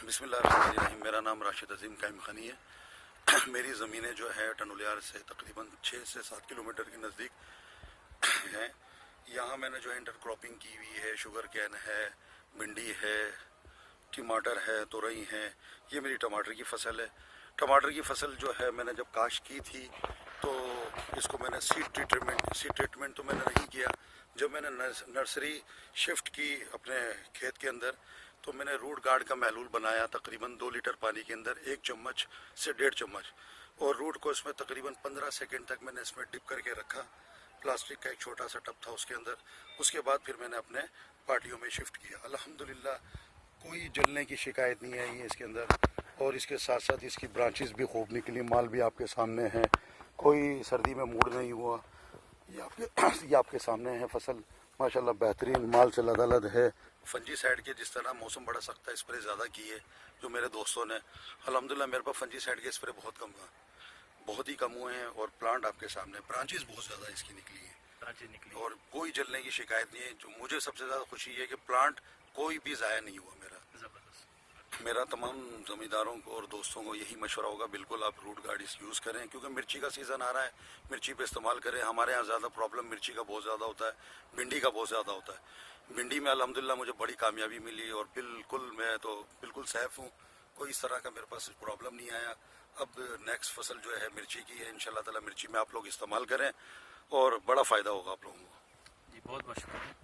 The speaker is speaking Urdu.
بسم اللہ الرحمن الرحیم. میرا نام راشد عظیم قائم خانی ہے. میری زمینیں جو ہے ٹنولیار سے تقریباً 6 سے 7 کلومیٹر کے نزدیک ہیں. یہاں میں نے جو انٹر کراپنگ کی ہوئی ہے، شوگر کین ہے، بھنڈی ہے، ٹماٹر ہے، تورئی ہیں. یہ میری ٹماٹر کی فصل ہے. ٹماٹر کی فصل جو ہے میں نے جب کاشت کی تھی تو اس کو میں نے سیڈ ٹریٹمنٹ تو میں نے نہیں کیا. جب میں نے نرسری شفٹ کی اپنے کھیت کے اندر تو میں نے روٹ گارڈ کا محلول بنایا تقریباً 2 لیٹر پانی کے اندر 1 چمچ سے 1.5 چمچ، اور روٹ کو اس میں تقریباً 15 سیکنڈ تک میں نے اس میں ڈپ کر کے رکھا. پلاسٹک کا ایک چھوٹا سا ٹب تھا اس کے اندر. اس کے بعد پھر میں نے اپنے پارٹیوں میں شفٹ کیا. الحمدللہ کوئی جلنے کی شکایت نہیں آئی ہے اس کے اندر، اور اس کے ساتھ ساتھ اس کی برانچز بھی خوب نکلی. مال بھی آپ کے سامنے ہے، کوئی سردی میں موڑ نہیں ہوا. یہ آپ کے سامنے ہے فصل ماشاءاللہ بہترین مال سے لدالد ہے. فنجی سائڈ کے جس طرح موسم بڑا سخت ہے، اسپرے زیادہ کی ہے جو میرے دوستوں نے. الحمدللہ میرے پاس فنجی سائڈ کے اسپرے بہت ہی کم ہوئے ہیں، اور پلانٹ آپ کے سامنے برانچز بہت زیادہ اس کی نکلی ہیں، اور کوئی جلنے کی شکایت نہیں ہے. جو مجھے سب سے زیادہ خوشی ہے کہ پلانٹ کوئی بھی ضائع نہیں ہوا میرا تمام زمینداروں کو اور دوستوں کو یہی مشورہ ہوگا، بالکل آپ روٹ گارڈ یوز کریں، کیونکہ مرچی کا سیزن آ رہا ہے. مرچی پہ استعمال کریں. ہمارے ہاں زیادہ پرابلم مرچی کا بہت زیادہ ہوتا ہے، بھنڈی کا بہت زیادہ ہوتا ہے. بھنڈی میں الحمدللہ مجھے بڑی کامیابی ملی، اور بالکل میں تو بالکل سیف ہوں. کوئی اس طرح کا میرے پاس پرابلم نہیں آیا. اب نیکسٹ فصل جو ہے مرچی کی ہے، انشاءاللہ تعالی مرچی میں آپ لوگ استعمال کریں اور بڑا فائدہ ہوگا آپ لوگوں کو. جی بہت بہت شکریہ.